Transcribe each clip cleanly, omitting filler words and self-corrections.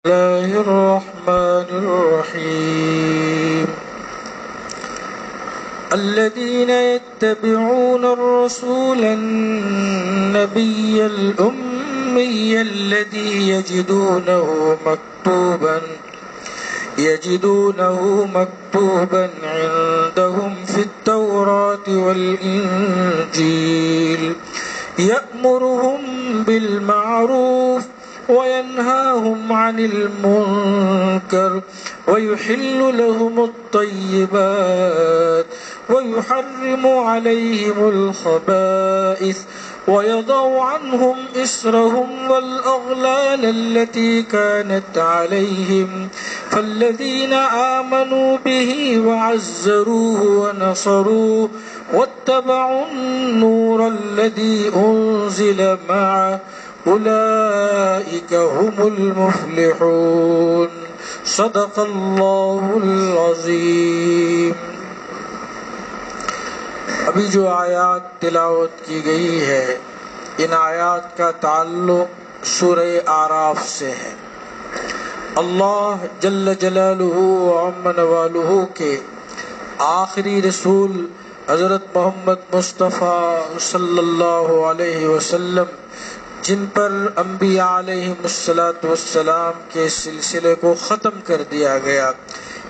الله الرحمن الرحيم الذين يتبعون الرسول النبي الأمي الذي يجدونه مكتوبا عندهم في التوراة والإنجيل يأمرهم بالمعروف وينهاهم عن المنكر ويحل لهم الطيبات ويحرم عليهم الخبائث ويضع عنهم إسرهم والأغلال التي كانت عليهم فالذين آمنوا به وعزروه ونصروه واتبعوا النور الذي أنزل معه أولئك هم المفلحون صدق الله العظیم۔ ابھی جو آیات تلاوت کی گئی ہے ان آیات کا تعلق سورہ اعراف سے ہے۔ اللہ جل جلالہ وعم نوالہ کے آخری رسول حضرت محمد مصطفیٰ صلی اللہ علیہ وسلم جن پر انبیاء علیہم السلام کے سلسلے کو ختم کر دیا گیا،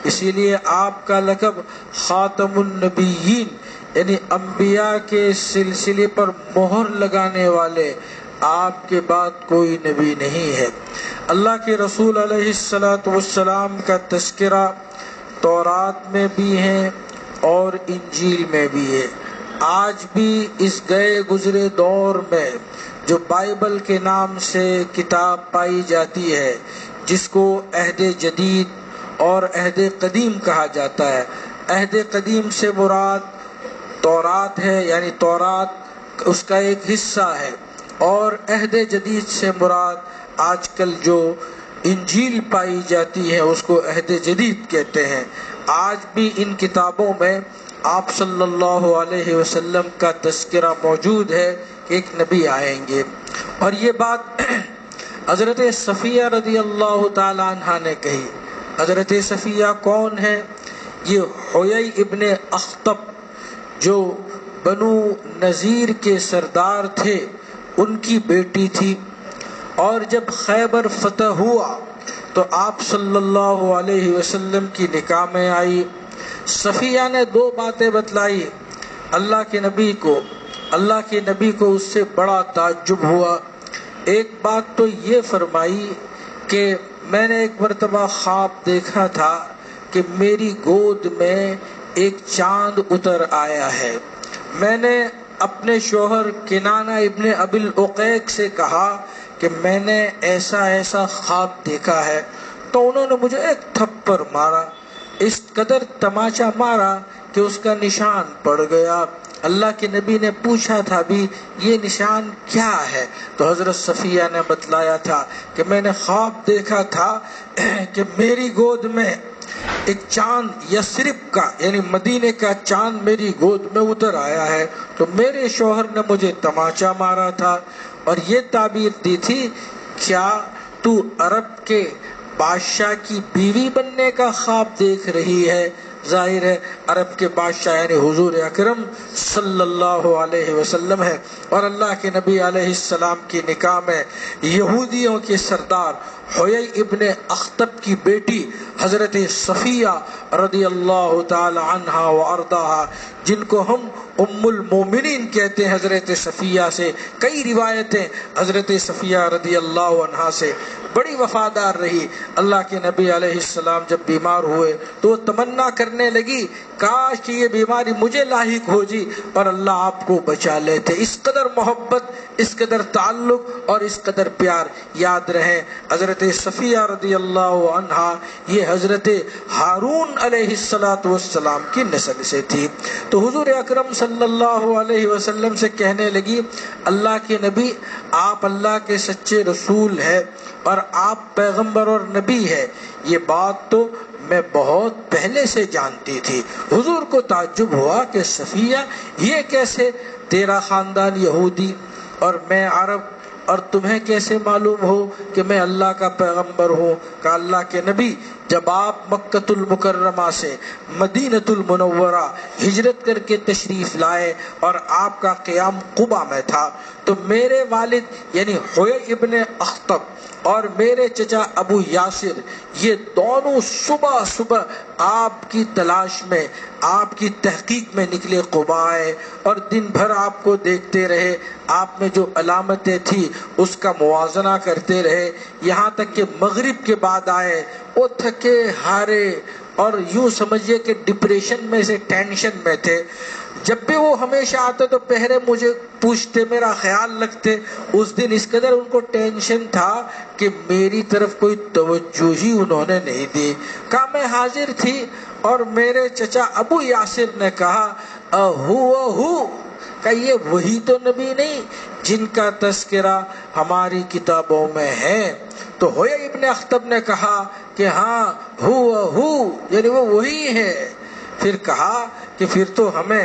اسی لیے آپ کا لقب خاتم النبیین یعنی انبیاء کے سلسلے پر مہر لگانے والے، آپ کے بعد کوئی نبی نہیں ہے۔ اللہ کے رسول علیہ السلام کا تذکرہ تورات میں بھی ہے اور انجیل میں بھی ہے۔ آج بھی اس گئے گزرے دور میں جو بائبل کے نام سے کتاب پائی جاتی ہے، جس کو عہد جدید اور عہد قدیم کہا جاتا ہے۔ عہد قدیم سے مراد تورات ہے، یعنی تورات اس کا ایک حصہ ہے، اور عہد جدید سے مراد آج کل جو انجیل پائی جاتی ہے اس کو عہد جدید کہتے ہیں۔ آج بھی ان کتابوں میں آپ صلی اللہ علیہ وسلم کا تذکرہ موجود ہے کہ ایک نبی آئیں گے، اور یہ بات حضرت صفیہ رضی اللہ تعالی عنہ نے کہی۔ حضرت صفیہ کون ہے؟ یہ حیی ابن اخطب جو بنو نذیر کے سردار تھے ان کی بیٹی تھی، اور جب خیبر فتح ہوا تو آپ صلی اللہ علیہ وسلم کی نکاح میں آئی۔ صفیہ نے دو باتیں بتلائی اللہ کے نبی کو اس سے بڑا تعجب ہوا۔ ایک بات تو یہ فرمائی کہ میں نے ایک مرتبہ خواب دیکھا تھا کہ میری گود میں ایک چاند اتر آیا ہے۔ میں نے اپنے شوہر کنانہ ابن ابی العقیق سے کہا کہ میں نے ایسا خواب دیکھا ہے، تو انہوں نے مجھے ایک تھپڑ مارا، اس قدر تماچا مارا کہ اس کا نشان پڑ گیا۔ اللہ کے نبی نے پوچھا تھا بھی یہ نشان کیا ہے؟ تو حضرت صفیہ نے بتلایا تھا کہ میں نے خواب دیکھا تھا کہ میری گود میں ایک چاند یثرب کا یعنی مدینے کا چاند میری گود میں اتر آیا ہے، تو میرے شوہر نے مجھے تماچا مارا تھا اور یہ تعبیر دی تھی، کیا تو عرب کے بادشاہ کی بیوی بننے کا خواب دیکھ رہی ہے؟ ظاہر ہے عرب کے بادشاہ یعنی حضور اکرم صلی اللہ علیہ وسلم ہے، اور اللہ کے نبی علیہ السلام کی نکاح میں یہودیوں کے سردار حیی ابن اخطب کی بیٹی حضرت صفیہ رضی اللہ تعالی عنہا وارضاہا، جن کو ہم ام المومنین کہتے ہیں، حضرت صفیہ سے کئی روایتیں حضرت صفیہ رضی اللہ عنہا سے بڑی وفادار رہی۔ اللہ کے نبی علیہ السلام جب بیمار ہوئے تو وہ تمنا کرنے لگی کاش کہ یہ بیماری مجھے لاحق ہو جی، پر اللہ آپ کو بچا لیتے۔ اس قدر محبت، اس قدر تعلق اور اس قدر پیار۔ یاد رہے حضرت صفیہ رضی اللہ عنہا یہ حضرت ہارون علیہ السلام کی نسل سے تھی۔ تو حضور اکرم صلی اللہ علیہ وسلم سے کہنے لگی اللہ کے نبی آپ اللہ کے سچے رسول ہیں اور آپ پیغمبر اور نبی ہے، یہ بات تو میں بہت پہلے سے جانتی تھی۔ حضور کو تعجب ہوا کہ صفیہ یہ کیسے، تیرا خاندان یہودی اور میں عرب اور تمہیں کیسے معلوم ہو کہ میں اللہ کا پیغمبر ہوں؟ کہا اللہ کے نبی جب آپ مکۃ المکرمہ سے مدینۃ المنورہ ہجرت کر کے تشریف لائے اور آپ کا قیام قبا میں تھا تو میرے والد یعنی حوی ابن اخطب اور میرے چچا ابو یاسر یہ دونوں صبح صبح آپ کی تلاش میں آپ کی تحقیق میں نکلے قبا آئے اور دن بھر آپ کو دیکھتے رہے، آپ میں جو علامتیں تھی اس کا موازنہ کرتے رہے، یہاں تک کہ مغرب کے بعد آئے۔ وہ تھکے ہارے اور یوں سمجھئے کہ ڈپریشن میں سے ٹینشن میں تھے۔ جب بھی وہ ہمیشہ آتے تو پہلے مجھے پوچھتے، میرا خیال رکھتے۔ اس دن اس قدر ان کو ٹینشن تھا کہ میری طرف کوئی توجہ ہی انہوں نے نہیں دی۔ کہا میں حاضر تھی اور میرے چچا ابو یاسر نے کہا اہو کہ یہ وہی تو نبی نہیں جن کا تذکرہ ہماری کتابوں میں ہے؟ تو حوی ابن اخطب نے کہا کہ ہاں ہو یعنی وہ وہی ہے۔ پھر کہا کہ پھر تو ہمیں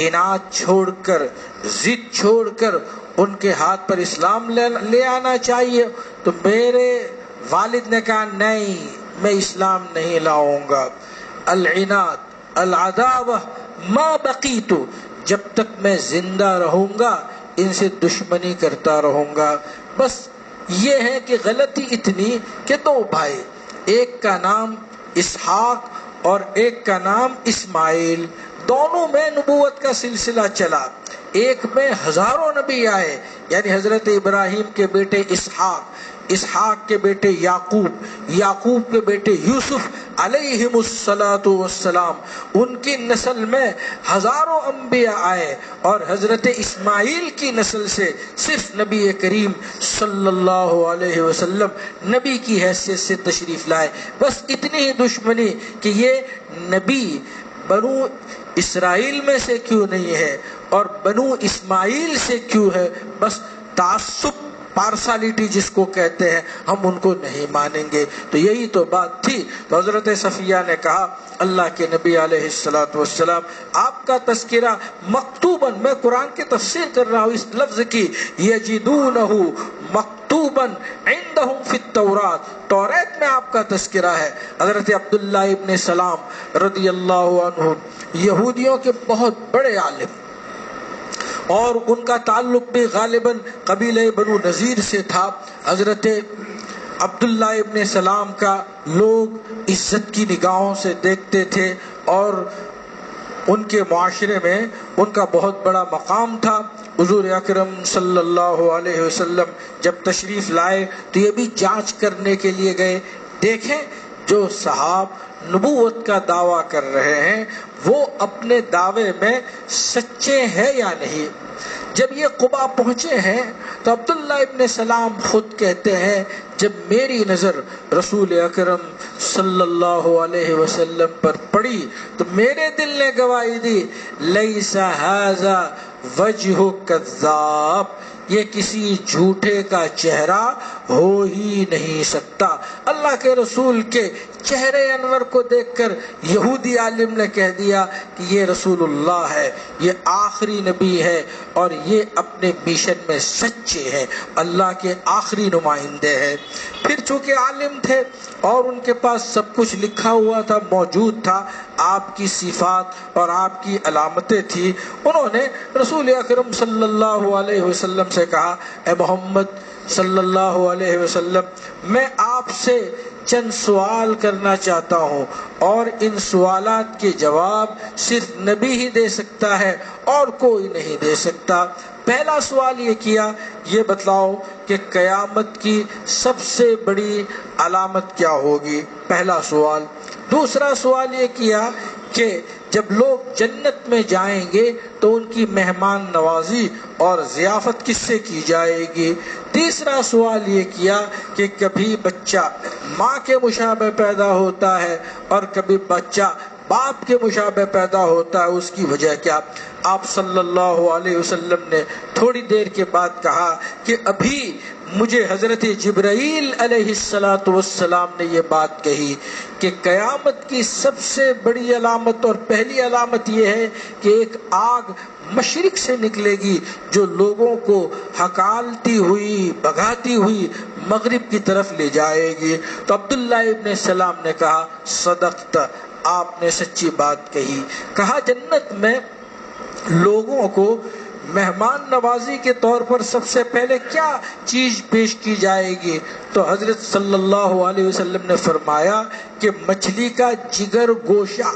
اناد چھوڑ کر ضد چھوڑ کر ان کے ہاتھ پر اسلام لے آنا چاہیے۔ تو میرے والد نے کہا نہیں، میں اسلام نہیں لاؤں گا۔ العناد العداوہ ما بقیت، جب تک میں زندہ رہوں گا ان سے دشمنی کرتا رہوں گا۔ بس یہ ہے کہ غلطی اتنی کہ دو بھائی، ایک کا نام اسحاق اور ایک کا نام اسماعیل، دونوں میں نبوت کا سلسلہ چلا۔ ایک میں ہزاروں نبی آئے، یعنی حضرت ابراہیم کے بیٹے اسحاق کے بیٹے یعقوب کے بیٹے یوسف علیہم السلام، ان کی نسل میں ہزاروں انبیاء آئے، اور حضرت اسماعیل کی نسل سے صرف نبی کریم صلی اللہ علیہ وسلم نبی کی حیثیت سے تشریف لائے۔ بس اتنی ہی دشمنی کہ یہ نبی بنو اسرائیل میں سے کیوں نہیں ہے اور بنو اسماعیل سے کیوں ہے، بس تعصب پارسالٹی جس کو کہتے ہیں، ہم ان کو نہیں مانیں گے۔ تو یہی تو بات تھی۔ تو حضرت صفیہ نے کہا اللہ کے نبی علیہ السلام آپ کا تذکرہ مکتوباً، میں قرآن کی تفسیر کر رہا ہوں اس لفظ کی، یجدونہ مکتوباً عندہم فی التوراۃ، توریت میں آپ کا تذکرہ ہے۔ حضرت عبداللہ ابن سلام رضی اللہ عنہ یہودیوں کے بہت بڑے عالم، اور ان کا تعلق بھی غالباً قبیلہ بنو نذیر سے تھا۔ حضرت عبداللہ ابن سلام کا لوگ عزت کی نگاہوں سے دیکھتے تھے اور ان کے معاشرے میں ان کا بہت بڑا مقام تھا۔ حضور اکرم صلی اللہ علیہ وسلم جب تشریف لائے تو یہ بھی جانچ کرنے کے لیے گئے، دیکھیں جو صحاب نبوت کا دعویٰ کر رہے ہیں وہ اپنے دعوے میں سچے ہیں یا نہیں۔ جب یہ قبا پہنچے ہیں تو عبداللہ ابن سلام خود کہتے ہیں جب میری نظر رسول اکرم صلی اللہ علیہ وسلم پر پڑی تو میرے دل نے گواہی دی لیس ھذا وجہ کذاب، یہ کسی جھوٹے کا چہرہ ہو ہی نہیں سکتا۔ اللہ کے رسول کے چہرے انور کو دیکھ کر یہودی عالم نے کہہ دیا کہ یہ رسول اللہ ہے، یہ آخری نبی ہے اور یہ اپنے مشن میں سچے ہیں، اللہ کے آخری نمائندے ہیں۔ پھر چونکہ عالم تھے اور ان کے پاس سب کچھ لکھا ہوا تھا، موجود تھا، آپ کی صفات اور آپ کی علامتیں تھی، انہوں نے رسول اکرم صلی اللہ علیہ وسلم سے کہا اے محمد صلی اللہ علیہ وسلم، میں آپ سے چند سوال کرنا چاہتا ہوں اور ان سوالات کے جواب صرف نبی ہی دے سکتا ہے اور کوئی نہیں دے سکتا۔ پہلا سوال یہ کیا، یہ بتلاؤ کہ قیامت کی سب سے بڑی علامت کیا ہوگی، پہلا سوال۔ دوسرا سوال یہ کیا کہ جب لوگ جنت میں جائیں گے تو ان کی مہمان نوازی اور ضیافت کس سے کی جائے گی۔ تیسرا سوال یہ کیا کہ کبھی بچہ ماں کے مشابہ پیدا ہوتا ہے اور کبھی بچہ باپ کے مشابہ پیدا ہوتا ہے، اس کی وجہ کیا؟ آپ صلی اللہ علیہ وسلم نے تھوڑی دیر کے بعد کہا کہ ابھی مجھے حضرت جبرائیل علیہ السلام نے یہ بات کہی کہ قیامت کی سب سے بڑی علامت اور پہلی علامت یہ ہے کہ ایک آگ مشرق سے نکلے گی جو لوگوں کو ہکالتی ہوئی بھگاتی ہوئی مغرب کی طرف لے جائے گی۔ تو عبداللہ ابن سلام نے کہا صدقت، آپ نے سچی بات کہی۔ کہا جنت میں لوگوں کو مہمان نوازی کے طور پر سب سے پہلے کیا چیز پیش کی جائے گی؟ تو حضرت صلی اللہ علیہ وسلم نے فرمایا کہ مچھلی کا جگر گوشہ،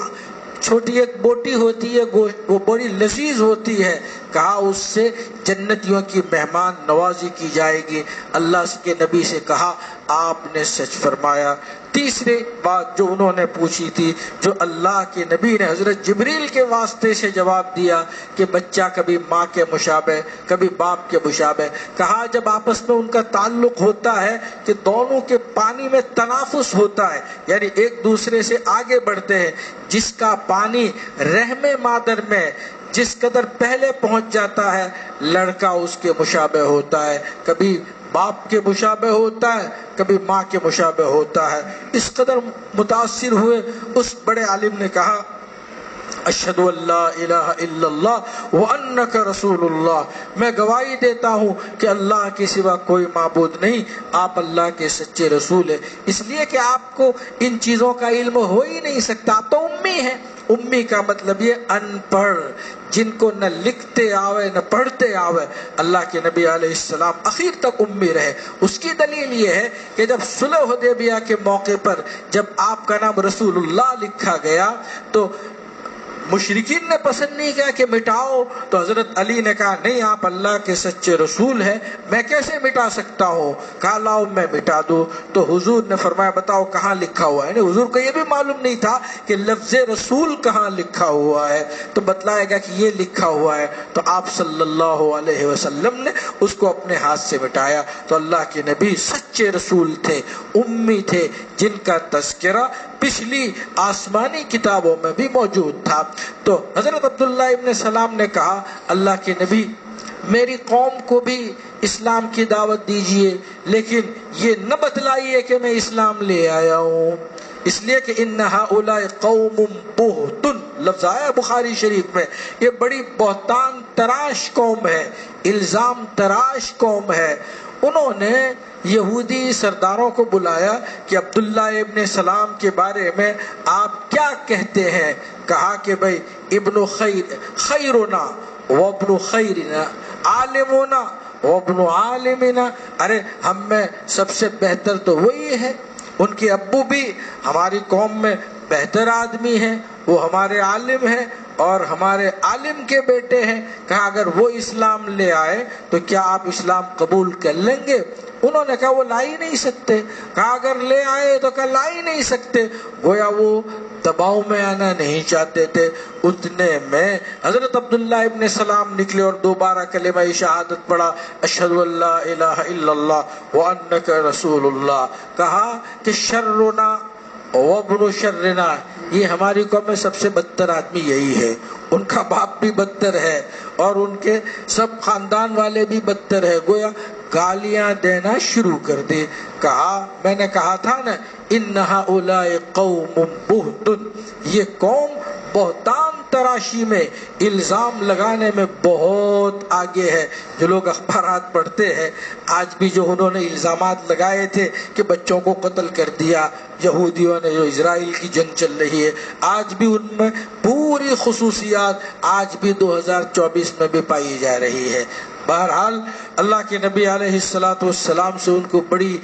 چھوٹی ایک بوٹی ہوتی ہے، گوشت وہ بڑی لذیذ ہوتی ہے، کہا اس سے جنتیوں کی مہمان نوازی کی جائے گی۔ اللہ کے نبی سے کہا آپ نے سچ فرمایا۔ تیسری بات جو انہوں نے پوچھی تھی، جو اللہ کے نبی نے حضرت جبریل کے واسطے سے جواب دیا کہ بچہ کبھی ماں کے مشابہ کبھی باپ کے مشابہ، کہا جب آپس میں ان کا تعلق ہوتا ہے کہ دونوں کے پانی میں تنافس ہوتا ہے، یعنی ایک دوسرے سے آگے بڑھتے ہیں، جس کا پانی رحم مادر میں جس قدر پہلے پہنچ جاتا ہے لڑکا اس کے مشابہ ہوتا ہے، کبھی باپ کے مشابہ ہوتا ہے کبھی ماں کے مشابہ ہوتا ہے۔ اس قدر متاثر ہوئے اس بڑے عالم نے کہا اشہد ان لا الہ الا اللہ وانک رسول اللہ، میں گواہی دیتا ہوں کہ اللہ کے سوا کوئی معبود نہیں، آپ اللہ کے سچے رسول ہیں۔ اس لیے کہ آپ کو ان چیزوں کا علم ہو ہی نہیں سکتا، آپ تو امی ہیں۔ امی کا مطلب یہ ان پڑھ، جن کو نہ لکھتے آوے نہ پڑھتے آوے۔ اللہ کے نبی علیہ السلام اخیر تک امی رہے۔ اس کی دلیل یہ ہے کہ جب صلح حدیبیہ کے موقع پر جب آپ کا نام رسول اللہ لکھا گیا تو مشرکین نے پسند نہیں کیا کہ مٹاؤ، تو حضرت علی نے کہا نہیں، آپ اللہ کے سچے رسول ہیں، میں کیسے مٹا سکتا ہوں؟ کہا لاؤ میں مٹا دوں۔ تو حضور نے فرمایا بتاؤ کہاں لکھا ہوا ہے؟ یعنی حضور کو یہ بھی معلوم نہیں تھا کہ لفظ رسول کہاں لکھا ہوا ہے، تو بتلایا گیا کہ یہ لکھا ہوا ہے۔ تو آپ صلی اللہ علیہ وسلم نے اس کو اپنے ہاتھ سے مٹایا۔ تو اللہ کے نبی سچے رسول تھے، امی تھے، جن کا تذکرہ پچھلی آسمانی کتابوں میں بھی موجود تھا۔ تو حضرت عبداللہ ابن سلام نے کہا اللہ کے نبی میری قوم کو بھی اسلام کی دعوت دیجئے، لیکن یہ نہ بتلائیے کہ میں اسلام لے آیا ہوں، اس لیے کہ ان ہؤلاء قوم بہت، لفظ آیا بخاری شریف میں، یہ بڑی بہتان تراش قوم ہے، الزام تراش قوم ہے۔ انہوں نے یہودی سرداروں کو بلایا کہ عبداللہ ابن سلام کے بارے میں آپ کیا کہتے ہیں؟ کہا کہ بھئی ابن خیرنا وابن خیرنا، عالمنا وابن عالمنا، ارے ہم میں سب سے بہتر تو وہی ہے، ان کے ابو بھی ہماری قوم میں بہتر آدمی ہیں، وہ ہمارے عالم ہیں اور ہمارے عالم کے بیٹے ہیں۔ کہا اگر وہ اسلام لے آئے تو کیا آپ اسلام قبول کر لیں گے؟ انہوں نے کہا وہ لا ہی نہیں سکتے۔ کہا اگر لے آئے تو کہا لا ہی نہیں سکتے، گویا وہ دباؤ میں آنا نہیں چاہتے تھے۔ اتنے میں حضرت عبداللہ ابن سلام نکلے اور دوبارہ کلمہ شہادت پڑھا اشہد ان لا الہ الا اللہ وانک رسول اللہ۔ کہا کہ شرنا وابن شرنا، یہ ہماری قوم میں سب سے بدتر آدمی یہی ہے، ان کا باپ بھی بدتر ہے اور ان کے سب خاندان والے بھی بدتر ہے، گویا گالیاں دینا شروع کر دی۔ کہا میں نے کہا تھا نا ان ہؤلاء قوم بہت، یہ قوم بہتان تراشی میں، الزام لگانے میں بہت آگے ہے۔ جو لوگ اخبارات پڑھتے ہیں آج بھی جو انہوں نے الزامات لگائے تھے کہ بچوں کو قتل کر دیا یہودیوں نے، جو اسرائیل کی جنگ چل رہی ہے، آج بھی ان میں پوری خصوصیات آج بھی 2024 میں بھی پائی جا رہی ہے۔ بہرحال اللہ کے نبی علیہ السلام سے ان کو بڑی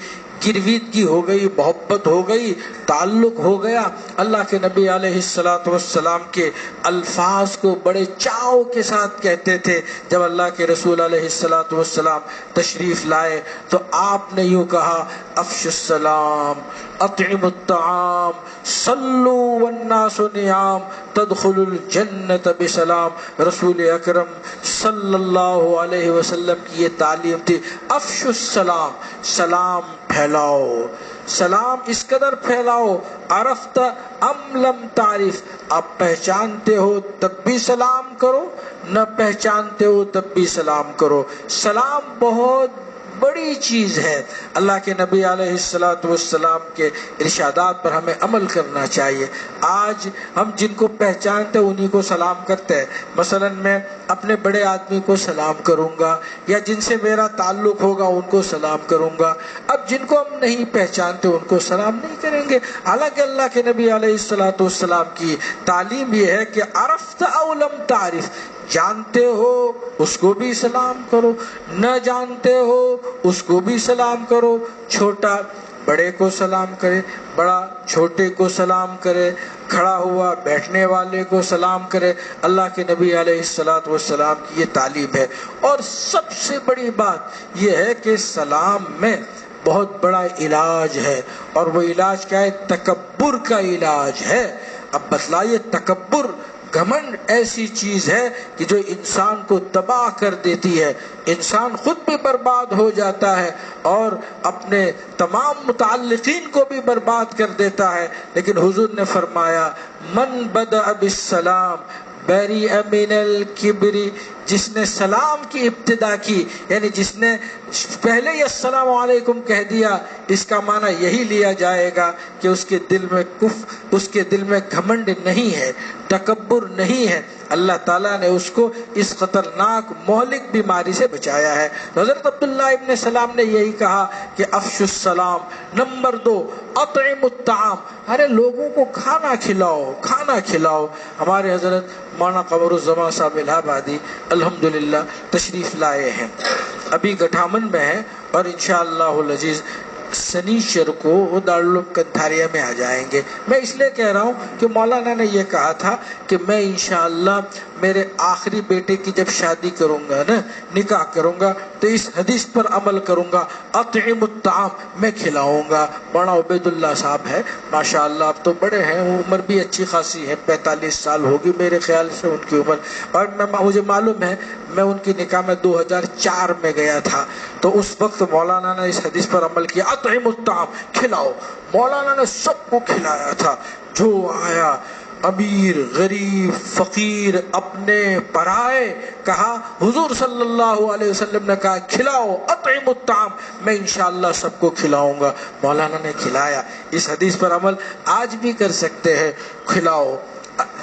گرویدگی ہو گئی، محبت ہو گئی، تعلق ہو گیا۔ اللہ کے نبی علیہ السلام کے الفاظ کو بڑے چاؤ کے ساتھ کہتے تھے۔ جب اللہ کے رسول علیہ السلام تشریف لائے تو آپ نے یوں کہا افش السلام اطعموا الطعام صلوا والناس نیام تدخل الجنت بسلام۔ رسول اکرم صلی اللہ علیہ وسلم کی یہ تعلیم تھی، افش السلام، سلام پھیلاؤ، سلام اس قدر پھیلاؤ، عرفت ام لم تعرف، آپ پہچانتے ہو تب بھی سلام کرو، نہ پہچانتے ہو تب بھی سلام کرو۔ سلام بہت بڑی چیز ہے۔ اللہ کے نبی علیہ السلام کے ارشادات پر ہمیں عمل کرنا چاہیے۔ آج ہم جن کو پہچانتے انہی کو سلام کرتے ہیں۔ مثلا میں اپنے بڑے آدمی کو سلام کروں گا، یا جن سے میرا تعلق ہوگا ان کو سلام کروں گا۔ اب جن کو ہم نہیں پہچانتے ان کو سلام نہیں کریں گے۔ حالانکہ اللہ کے نبی علیہ السلام کی تعلیم یہ ہے کہ عرفت او لم تعرف، جانتے ہو اس کو بھی سلام کرو، نہ جانتے ہو اس کو بھی سلام کرو۔ چھوٹا بڑے کو سلام کرے، بڑا چھوٹے کو سلام کرے، کھڑا ہوا بیٹھنے والے کو سلام کرے۔ اللہ کے نبی علیہ السلام کی یہ تعلیم ہے۔ اور سب سے بڑی بات یہ ہے کہ سلام میں بہت بڑا علاج ہے، اور وہ علاج کیا ہے؟ تکبر کا علاج ہے۔ اب بتلائیے، تکبر، گھمنڈ ایسی چیز ہے کہ جو انسان کو تباہ کر دیتی ہے، انسان خود بھی برباد ہو جاتا ہے اور اپنے تمام متعلقین کو بھی برباد کر دیتا ہے۔ لیکن حضور نے فرمایا من بدأ بالسلام بریء من الکبر، جس نے سلام کی ابتدا کی، یعنی جس نے پہلے ہی السلام علیکم کہہ دیا، اس کا معنی یہی لیا جائے گا کہ اس کے دل میں گھمنڈ نہیں ہے، تکبر نہیں ہے۔ اللہ تعالیٰ نے اس کو اس خطرناک مہلک بیماری سے بچایا ہے۔ حضرت عبداللہ ابن سلام نے یہی کہا کہ افشوا السلام۔ نمبر 2، اطعموا الطعام، ارے لوگوں کو کھانا کھلاؤ، کھانا کھلاؤ۔ ہمارے حضرت مولانا قمر الزمان صاحب الہ آبادی الحمدللہ تشریف لائے ہیں، ابھی گٹھامن میں ہیں، اور انشاءاللہ العزیز سنیچر کو وہ دارالعلوم کنتھاریہ میں آ جائیں گے۔ میں اس لیے کہہ رہا ہوں کہ مولانا نے یہ کہا تھا کہ میں انشاءاللہ میرے آخری بیٹے کی جب شادی کروں گا نا، نکاح کروں گا، تو اس حدیث پر عمل کروں گا، اطعم الطعام، میں کھلاؤں گا۔ مولانا عبید اللہ صاحب ہے ماشاءاللہ، اب تو بڑے ہیں، عمر بھی اچھی خاصی ہے، 45 سال ہوگی میرے خیال سے ان کی عمر، اور مجھے معلوم ہے میں ان کی نکاح میں 2004 میں گیا تھا، تو اس وقت مولانا نے اس حدیث پر عمل کیا، اطعم الطعام، کھلاؤ۔ مولانا نے سب کو کھلایا تھا، جو آیا، امیر، غریب، فقیر، اپنے پرائے، کہا حضور صلی اللہ علیہ وسلم نے کہا کھلاؤ، اطعم الطعام، میں انشاءاللہ سب کو کھلاؤں گا۔ مولانا نے کھلایا۔ اس حدیث پر عمل آج بھی کر سکتے ہیں، کھلاؤ،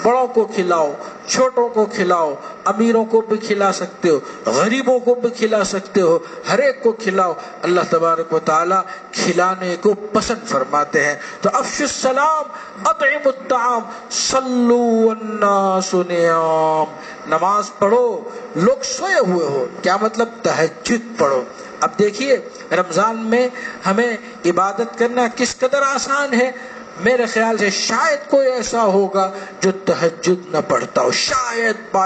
بڑوں کو کھلاؤ، چھوٹوں کو کھلاؤ، امیروں کو بھی کھلا سکتے ہو، غریبوں کو بھی کھلا سکتے ہو، ہر ایک کو کھلاؤ۔ اللہ تبارک و تعالی کھلانے کو پسند فرماتے ہیں۔ تو افشوا السلام، اطعموا الطعام، صلوا والناس نیام، نماز پڑھو لوگ سوئے ہوئے ہو، کیا مطلب؟ تہجد پڑھو۔ اب دیکھیے رمضان میں ہمیں عبادت کرنا کس قدر آسان ہے۔ میرے خیال سے شاید کوئی ایسا ہوگا جو تہجد نہ پڑھتا ہو، شاید،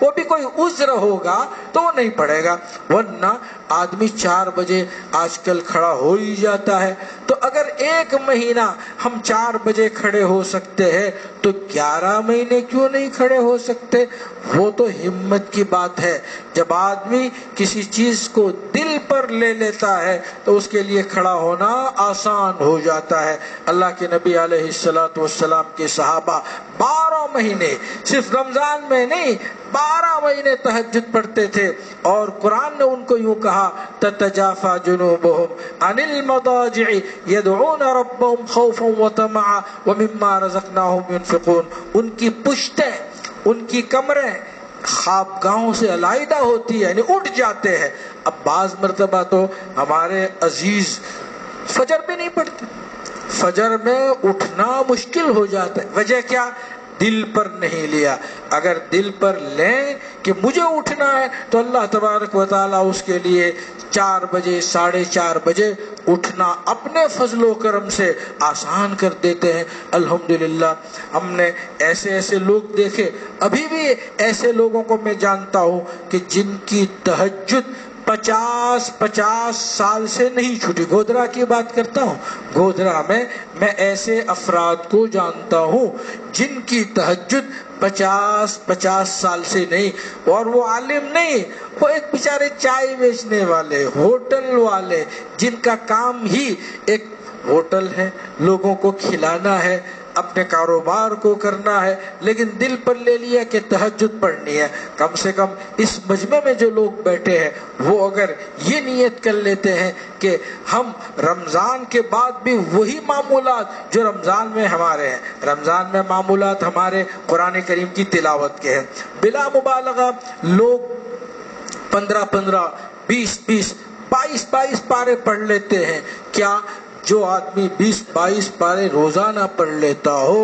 وہ بھی کوئی عذر ہوگا تو وہ نہیں پڑھے گا، ورنہ آدمی 4 بجے آج کل کھڑا ہو ہی جاتا ہے۔ تو اگر 1 مہینہ ہم 4 بجے کھڑے ہو سکتے ہیں تو 11 مہینے کیوں نہیں کھڑے ہو سکتے؟ وہ تو ہمت کی بات ہے۔ جب آدمی کسی چیز کو دل پر لے لیتا ہے تو اس کے لیے کھڑا ہونا آسان ہو جاتا ہے۔ اللہ کے نبی علیہ السلام کے صحابہ 12 مہینے، صرف رمضان میں نہیں، 12 مہینے تہجد پڑھتے تھے، اور قرآن نے ان کو یوں کہا تتجافى جنوبهم عن المضاجع يدعون ربهم خوفا وطمعا ومما رزقناهم ينفقون، ان کی پشتیں، ان کی کمریں خوابگاہوں سے علیحدہ ہوتی ہے، یعنی اٹھ جاتے ہیں۔ اب بعض مرتبہ تو ہمارے عزیز فجر بھی نہیں پڑھتے، فجر میں اٹھنا مشکل ہو جاتا ہے۔ وجہ کیا؟ دل پر نہیں لیا۔ اگر دل پر لیں کہ مجھے اٹھنا ہے تو اللہ تبارک و تعالیٰ اس کے لیے 4 بجے، 4:30 بجے اٹھنا اپنے فضل و کرم سے آسان کر دیتے ہیں۔ الحمدللہ ہم نے ایسے لوگ دیکھے، ابھی بھی ایسے لوگوں کو میں جانتا ہوں کہ جن کی تہجد 50 سال سے نہیں چھوٹی۔ گودرا کی بات کرتا ہوں، گودرا میں ایسے افراد کو جانتا ہوں جن کی تہجد 50 سال سے نہیں، اور وہ عالم نہیں، وہ ایک بیچارے چائے بیچنے والے، ہوٹل والے، جن کا کام ہی ایک ہوٹل ہے، لوگوں کو کھلانا ہے۔ اپنے کاروبار کو کرنا ہے، لیکن دل پر لے لیا کہ تہجد پڑھنی ہے، کم سے کم اس مجمع میں جو لوگ بیٹھے ہیں وہ اگر یہ نیت کر لیتے ہیں کہ ہم رمضان کے بعد بھی وہی معمولات جو رمضان میں ہمارے ہیں، رمضان میں معمولات ہمارے قرآن کریم کی تلاوت کے ہیں، بلا مبالغہ لوگ 15 20 22 پارے پڑھ لیتے ہیں، کیا جو آدمی 20 پارے روزانہ پڑھ لیتا ہو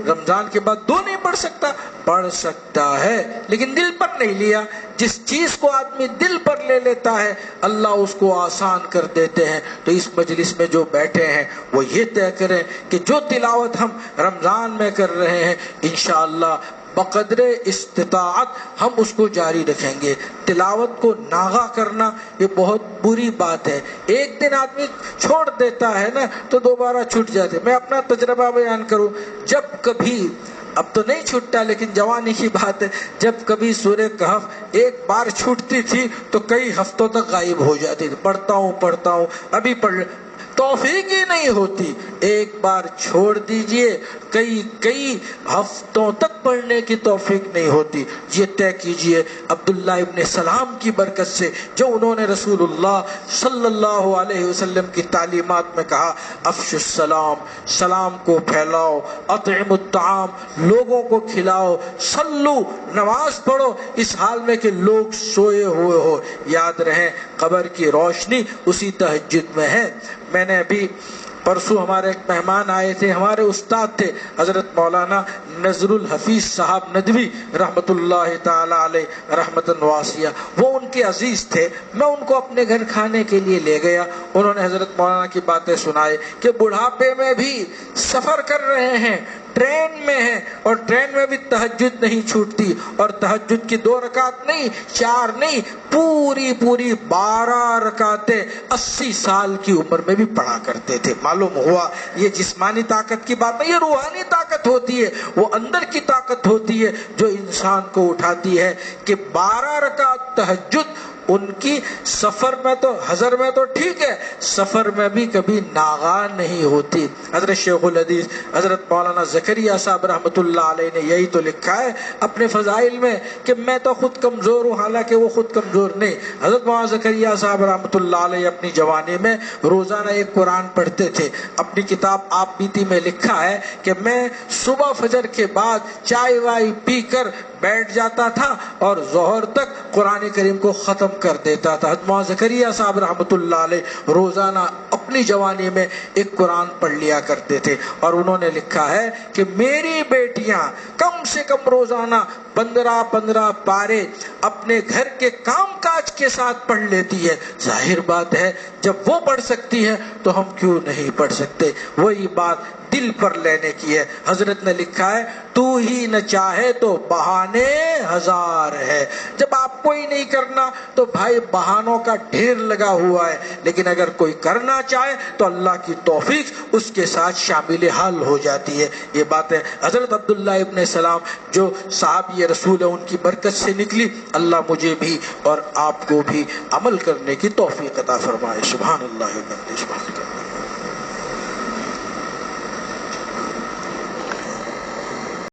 رمضان کے بعد 2 نہیں پڑھ سکتا؟ پڑھ سکتا ہے، لیکن دل پر نہیں لیا۔ جس چیز کو آدمی دل پر لے لیتا ہے اللہ اس کو آسان کر دیتے ہیں۔ تو اس مجلس میں جو بیٹھے ہیں وہ یہ طے کریں کہ جو تلاوت ہم رمضان میں کر رہے ہیں انشاءاللہ بقدر استطاعت ہم اس کو جاری رکھیں گے۔ تلاوت کو ناغا کرنا یہ بہت بری بات ہے، ایک دن آدمی چھوڑ دیتا ہے نا تو دوبارہ چھوٹ جاتے۔ میں اپنا تجربہ بیان کروں، جب کبھی، اب تو نہیں چھوٹتا لیکن جوانی کی بات ہے، جب کبھی سورہ کہف ایک بار چھوٹتی تھی تو کئی ہفتوں تک غائب ہو جاتی تھی، پڑھتا ہوں ابھی پڑھ، توفیق ہی نہیں ہوتی۔ ایک بار چھوڑ دیجئے کئی ہفتوں تک پڑھنے کی توفیق نہیں ہوتی۔ یہ طے کیجئے عبداللہ ابن سلام کی برکت سے، جو انہوں نے رسول اللہ صلی اللہ علیہ وسلم کی تعلیمات میں کہا افشوا السلام، سلام کو پھیلاؤ، اطعموا الطعام، لوگوں کو کھلاؤ، صلو، نماز پڑھو اس حال میں کہ لوگ سوئے ہوئے ہو۔ یاد رہے قبر کی روشنی اسی تہجد میں ہے۔ میں نے ابھی پرسوں ہمارے ایک مہمان آئے تھے، ہمارے استاد تھے حضرت مولانا نذر الحفیظ صاحب ندوی رحمت اللہ تعالی علیہ رحمتاً واسعہ، وہ ان کے عزیز تھے۔ میں ان کو اپنے گھر کھانے کے لیے لے گیا، انہوں نے حضرت مولانا کی باتیں سنائے کہ بڑھاپے میں بھی سفر کر رہے ہیں، ٹرین میں ہیں، اور ٹرین میں بھی تہجد نہیں چھوٹتی، اور تہجد کی 2 رکعت نہیں، 4 نہیں، پوری 12 رکعتیں 80 سال کی عمر میں بھی پڑھا کرتے تھے۔ معلوم ہوا یہ جسمانی طاقت کی بات نہیں، یہ روحانی طاقت ہوتی ہے، وہ اندر کی طاقت ہوتی ہے جو انسان کو اٹھاتی ہے کہ 12 رکعت تہجد ان کی سفر میں تو، حضر میں تو ٹھیک ہے، سفر میں بھی کبھی ناغا نہیں ہوتی۔ حضرت شیخ الحدیث حضرت مولانا زکریا صاحب رحمت اللہ علیہ نے یہی تو لکھا ہے اپنے فضائل میں کہ میں تو خود کمزور ہوں، حالانکہ وہ خود کمزور نہیں۔ حضرت مولانا زکریا صاحب رحمت اللہ علیہ اپنی جوانی میں روزانہ ایک قرآن پڑھتے تھے۔ اپنی کتاب آپ بیتی میں لکھا ہے کہ میں صبح فجر کے بعد چائے وائے پی کر بیٹھ جاتا تھا اور ظہر تک قرآن کریم کو ختم کر دیتا تھا۔ حضرت مولانا زکریا صاحب رحمت اللہ علیہ روزانہ اپنی جوانی میں ایک قرآن پڑھ لیا کرتے تھے، اور انہوں نے لکھا ہے کہ میری بیٹیاں کم سے کم روزانہ 15 پارے اپنے گھر کے کام کاج کے ساتھ پڑھ لیتی ہے۔ ظاہر بات ہے جب وہ پڑھ سکتی ہے تو ہم کیوں نہیں پڑھ سکتے؟ وہی بات دل پر لینے کی ہے۔ حضرت نے لکھا ہے تو ہی نہ چاہے تو بہانے ہزار ہے۔ جب آپ کو ہی نہیں کرنا تو بھائی بہانوں کا ڈھیر لگا ہوا ہے، لیکن اگر کوئی کرنا چاہے تو اللہ کی توفیق اس کے ساتھ شامل حال ہو جاتی ہے۔ یہ باتیں حضرت عبداللہ ابن سلام جو صحابی رسول ہے ان کی برکت سے نکلی۔ اللہ مجھے بھی اور آپ کو بھی عمل کرنے کی توفیق عطا فرمائے۔ سبحان اللہ و بحمدہ۔